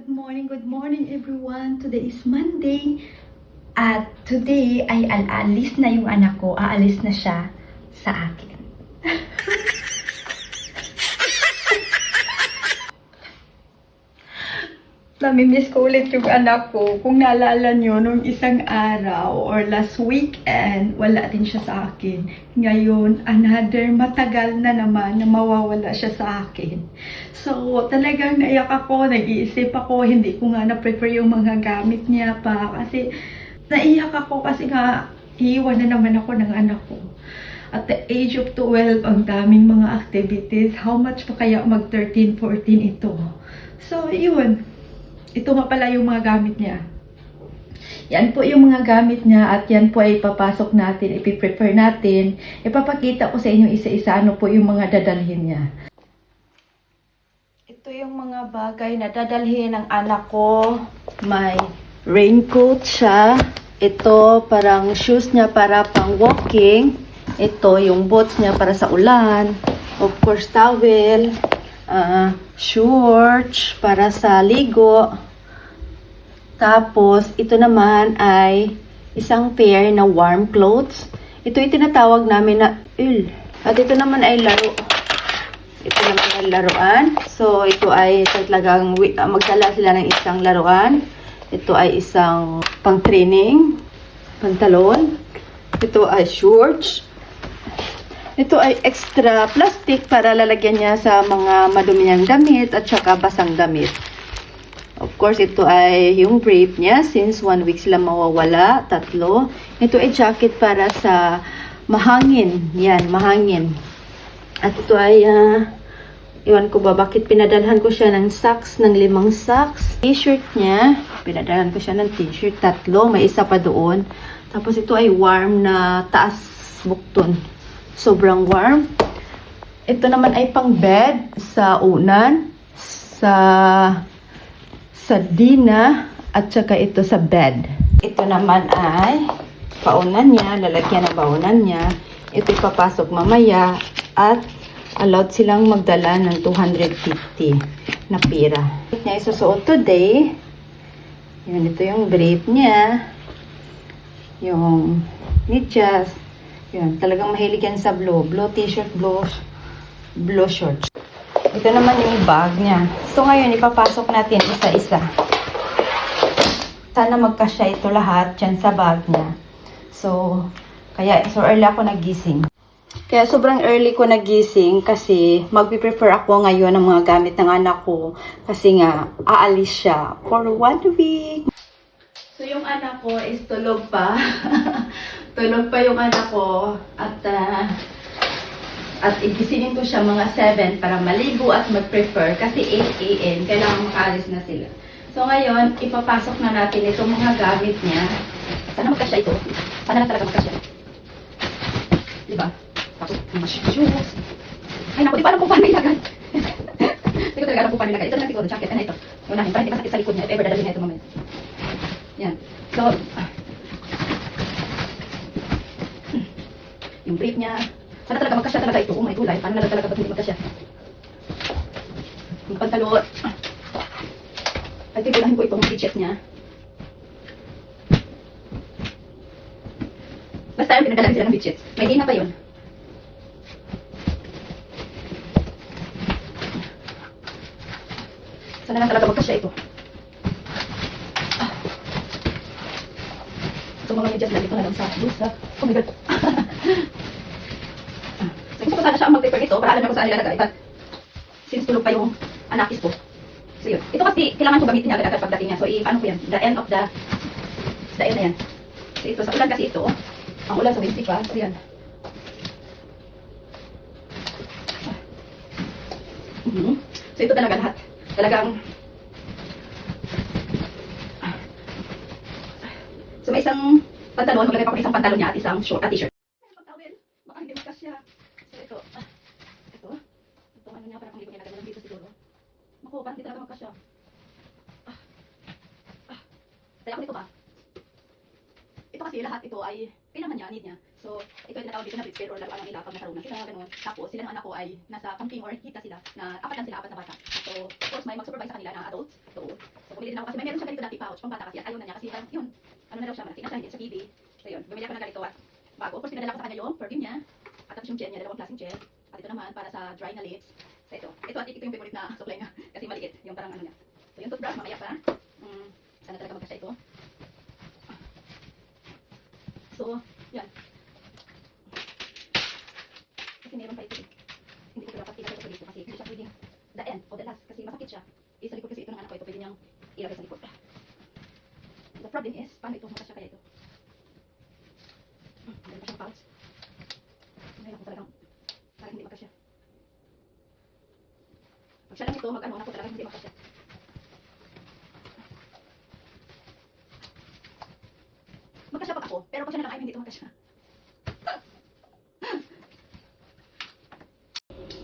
Good morning everyone. Today is Monday. At today ay aalis na yung anak ko. Aalis na siya sa akin. Namimiss ko ulit yung anak ko. Kung naalala nyo, nung isang araw or last weekend, wala din siya sa akin. Ngayon, another matagal na naman na mawawala siya sa akin. So, talagang naiyak ako, nag-iisip ako, hindi ko nga na-prepare yung mga gamit niya pa. Kasi, naiyak ako kasi nga, iiwan na naman ako ng anak ko. At the age of 12, ang daming mga activities. How much pa kaya mag 13, 14 ito? So, yun. Ito nga pala yung mga gamit niya. Yan po yung mga gamit niya at yan po ay ipapasok natin, ipiprepare natin. Ipapakita ko sa inyo isa-isa ano po yung mga dadalhin niya. Ito yung mga bagay na dadalhin ng anak ko. May raincoat siya. Ito parang shoes niya para pang walking. Ito yung boots niya para sa ulan. Of course, towel. Shorts para sa ligo. Tapos, ito naman ay isang pair na warm clothes. Ito yung tinatawag namin na At ito naman ay laro. Ito naman ay laruan. So, ito ay talagang magdala sila ng isang laruan. Ito ay isang pang-training, pantalon. Ito ay shorts. Ito ay extra plastic para lalagyan niya sa mga madumi niyang damit at saka basang damit. Of course, ito ay yung brief niya since 1 week sila mawawala, 3. Ito ay jacket para sa mahangin. Yan, mahangin. At ito ay, iwan ko ba bakit pinadalhan ko siya ng socks, ng 5 socks. T-shirt niya, pinadalhan ko siya ng t-shirt, 3. May isa pa doon. Tapos ito ay warm na taas bukton. Sobrang warm. Ito naman ay pang bed sa unan, sa dina, at saka ito sa bed. Ito naman ay paunan niya, lalagyan ng paunan niya. Ito ipapasok mamaya at allowed silang magdala ng 250 na pira. Ito niya isusuot today. Yan, ito yung brief niya. Yung medyas. Yan, talagang mahilig yan sa blue. Blue t-shirt, blue shorts. Ito naman yung bag niya. So ngayon, ipapasok natin isa-isa. Sana magkasya ito lahat dyan sa bag niya. So early ako nagising. Kaya sobrang early ko nagising kasi magpiprefer ako ngayon ng mga gamit ng anak ko. Kasi nga, aalis siya for 1 week. So yung anak ko is tulog pa. Tulog pa yung anak ko at igisingin ko siya mga 7 para maligo at mag-prepare kasi 8 AM kailangan makaalis na sila. So ngayon, ipapasok na natin itong mga gamit niya. Sana magkasya ito. Sana na talaga magkasya. Diba? Tapos, mga shoes. Ay naku, di pa alam kung paano ilagay. Hindi ko talaga alam kung paano ilagay. Ito na siguro, jacket. Ano ito? Unahin, para hindi kasakit sa likod niya. If ever dadalhin niya ito mamaya. Yan. So, yung brief niya. Sana talaga magkasya talaga ito. Kung may kulay, paano na lang talaga ba't hindi magkasya? Yung pantalon. Ay, tibulahin ko itong t-shirt niya. Basta yung pinadala sila ng t-shirt. May din na pa yun. Sana lang talaga magkasya ito. Itong mga medyas lagi ko na lang sa bulsa. Oh my God. Gusto ko sana siya ang mag-paper ito para alam na kung saan nilalagay. But since tulog pa yung anakis ko. So yun. Ito kasi kailangan ko gamitin niya agad pagdating niya. So paano ko yan? The end na yan. So ito, sa ulan kasi ito. Ang ulan sa windy pa. So yan. So ito talaga lahat. Talagang so may isang pantalon. Maglagay pa ko isang pantalon niya at isang short at t-shirt. Baka hindi magkasya. So ito. Ito ano niya, parang hindi ko niya nagagalang dito siguro. Naku, parang hindi talaga magkasya. Kaya ako nito ba? Ito kasi lahat ito ay kailangan niya, need niya. So, ito yung tinatawag dito na bridge pair or laruan ng nila pag nagkaroon na sila, ganun. Tapos, sila ng anak ko ay nasa camping or kita sila na apat lang sila, apat na bata. So, of course, may mag-supervise sa kanila na adults. So, bumili din ako kasi may meron siya ganito dati pouch, pang bata kasi at ayaw na niya kasi parang yun, ano na daw siya, malaki na siya, hindi siya TV. So, yun, bumili ako ng ganito at bago. Of course, pinadala ko sa kanya yung perfume niya at tapos yung gel niya, dalawang klaseng gel. At ito naman, para sa dry na lips. So, ito at ito yung favorite na supply niya kasi maliit, yung parang ano niya. So, yung toothbrush, mamaya pa. Sana talaga magkasya ito. So, yan. Kasi meron pa ito eh. Hindi ko dapat ilagay ito dito kasi hindi siya pwedeng the end o the last kasi masakit siya. Sa likod kasi ito ng anak ko, ito pwede niyang ilagay sa likod. The problem is, paano ito makasya kaya ito? Meron pa siyang pouch. Ngayon ako talagang parang hindi makasya. Pag siya lang ito, mag-ano ako talagang hindi makasya. Magkasya pa ako, pero pag siya na lang ay hindi ito magkasya.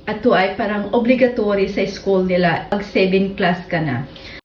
At to ay parang obligatory sa school nila pag 7 class ka na.